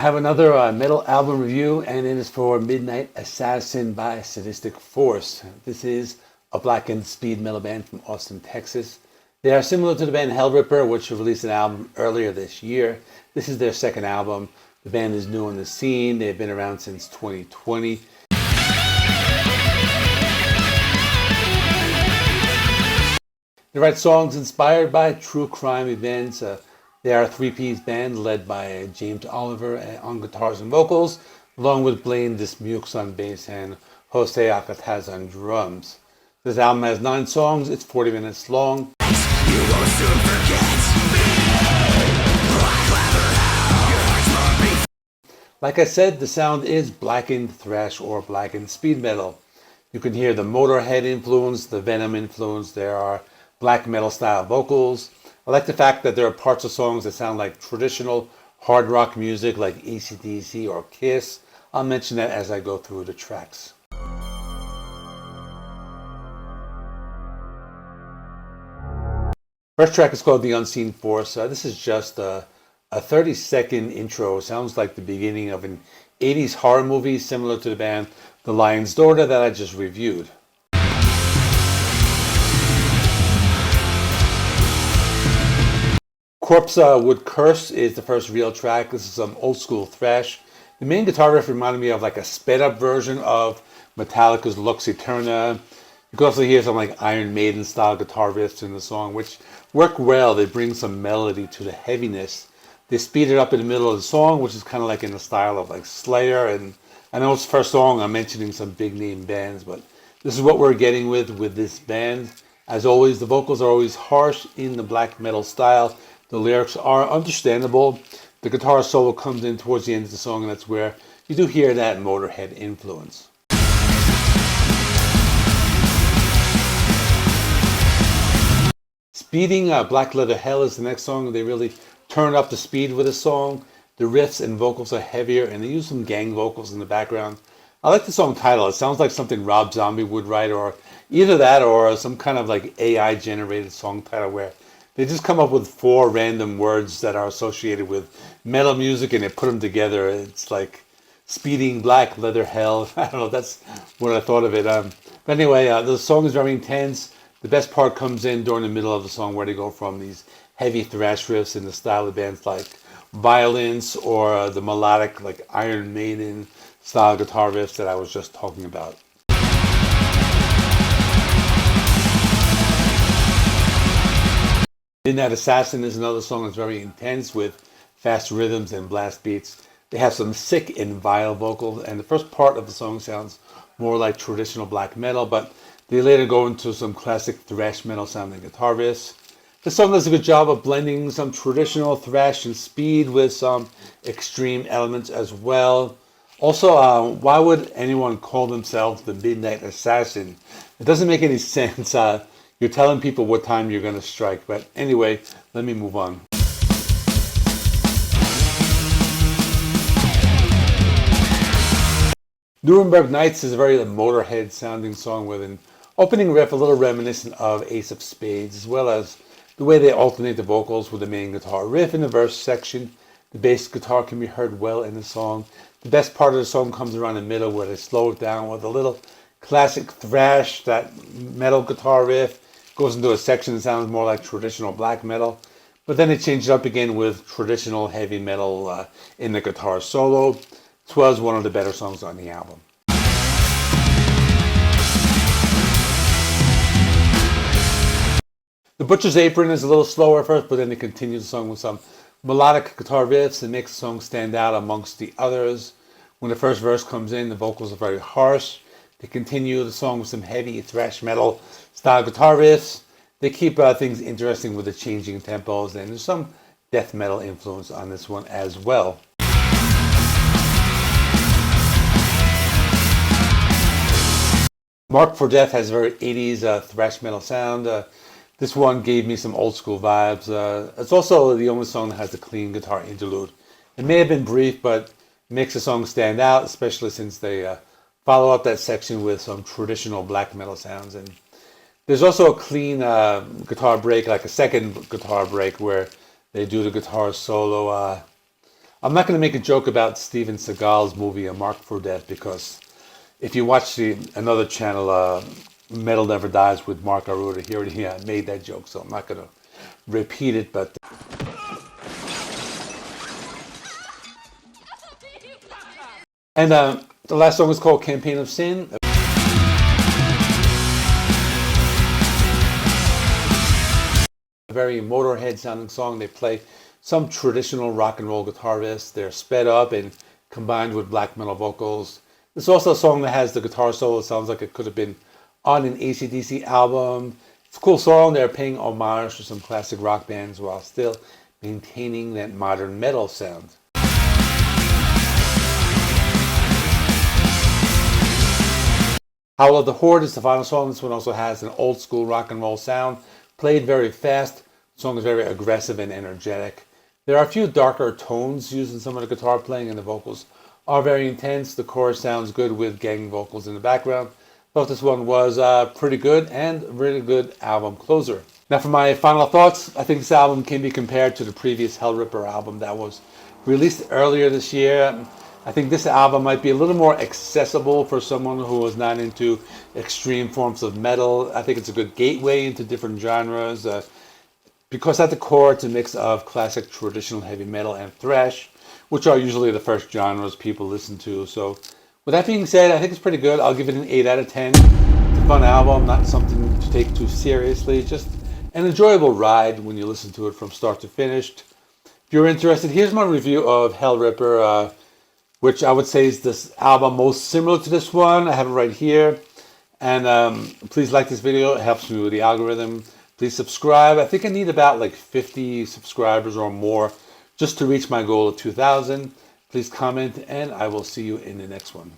I have another metal album review, and it is for Midnight Assassin by Sadistic Force. This is a Blackened speed metal band from Austin, Texas. They are similar to the band Hellripper, which released an album earlier this year. This is their second album. The band is new on the scene. They've been around since 2020. They write songs inspired by true crime events. They are a three-piece band led by James Oliver on guitars and vocals, along with Blaine Dismukes on bass and Jose Acataz on drums. This album has 9 songs. It's 40 minutes long. You will soon forget me. Like I said, the sound is blackened thrash or blackened speed metal. You can hear the Motorhead influence, the Venom influence. There are black metal style vocals. I like the fact that there are parts of songs that sound like traditional hard rock music like AC/DC or Kiss. I'll mention that as I go through the tracks. First track is called The Unseen Force. This is just a 30-second intro. It sounds like the beginning of an 80s horror movie similar to the band The Lion's Daughter that I just reviewed. Corpse Would Curse is the first real track. This is some old school thrash. The main guitar riff reminded me of like a sped up version of Metallica's Lux Eterna. You can also hear some like Iron Maiden style guitar riffs in the song, which work well. They bring some melody to the heaviness. They speed it up in the middle of the song, which is kind of like in the style of like Slayer. And I know it's the first song I'm mentioning some big name bands, but this is what we're getting with this band. As always, the vocals are always harsh in the black metal style. The lyrics are understandable. The guitar solo comes in towards the end of the song, and that's where you do hear that Motorhead influence. Speeding Black Leather Hell is the next song. They really turn up the speed with the song. The riffs and vocals are heavier, and they use some gang vocals in the background. I like the song title. It sounds like something Rob Zombie would write, or either that or some kind of like AI generated song title where they just come up with 4 random words that are associated with metal music and they put them together. It's like Speeding Black Leather Hell. I don't know, that's what I thought of it. But anyway, the song is very intense. The best part comes in during the middle of the song where they go from these heavy thrash riffs in the style of bands like Violence or the melodic like Iron Maiden style guitar riffs that I was just talking about. Midnight Assassin is another song that's very intense with fast rhythms and blast beats. They have some sick and vile vocals, and the first part of the song sounds more like traditional black metal, but they later go into some classic thrash metal sounding guitar riffs. The song does a good job of blending some traditional thrash and speed with some extreme elements as well. Also, why would anyone call themselves the Midnight Assassin? It doesn't make any sense. You're telling people what time you're going to strike. But anyway, let me move on. Nuremberg Nights is a very Motorhead sounding song with an opening riff a little reminiscent of Ace of Spades, as well as the way they alternate the vocals with the main guitar riff in the verse section. The bass guitar can be heard well in the song. The best part of the song comes around the middle where they slow it down with a little classic thrash. That metal guitar riff goes into a section that sounds more like traditional black metal, but then it changes up again with traditional heavy metal in the guitar solo. This was one of the better songs on the album. The Butcher's Apron is a little slower at first, but then it continues the song with some melodic guitar riffs and makes the song stand out amongst the others. When the first verse comes in, the vocals are very harsh. They continue the song with some heavy thrash metal style guitar riffs. They keep things interesting with the changing tempos, and there's some death metal influence on this one as well. Marked for Death has a very 80s thrash metal sound. This one gave me some old school vibes. It's also the only song that has a clean guitar interlude. It may have been brief, but makes the song stand out, especially since they follow up that section with some traditional black metal sounds. And there's also a clean guitar break, like a second guitar break where they do the guitar solo. I'm not going to make a joke about Steven Seagal's movie A Mark for Death, because if you watch another channel, Metal Never Dies with Mark Aruda, he already made that joke, so I'm not going to repeat it. But and the last song is called Campaign of Sin. A very Motorhead sounding song. They play some traditional rock and roll guitar riffs. They're sped up and combined with black metal vocals. It's also a song that has the guitar solo. It sounds like it could have been on an AC/DC album. It's a cool song. They're paying homage to some classic rock bands while still maintaining that modern metal sound. Howl of the Horde is the final song. This one also has an old school rock and roll sound, played very fast. The song is very aggressive and energetic. There are a few darker tones used in some of the guitar playing, and the vocals are very intense. The chorus sounds good with gang vocals in the background. Thought this one was pretty good and a really good album closer. Now for my final thoughts, I think this album can be compared to the previous Hellripper album that was released earlier this year. I think this album might be a little more accessible for someone who is not into extreme forms of metal. I think it's a good gateway into different genres. Because at the core, it's a mix of classic traditional heavy metal and thrash, which are usually the first genres people listen to. So with that being said, I think it's pretty good. I'll give it an 8 out of 10. It's a fun album, not something to take too seriously. Just an enjoyable ride when you listen to it from start to finish. If you're interested, here's my review of Hellripper, which I would say is this album most similar to this one. I have it right here. And please like this video. It helps me with the algorithm. Please subscribe. I think I need about like 50 subscribers or more just to reach my goal of 2,000. Please comment, and I will see you in the next one.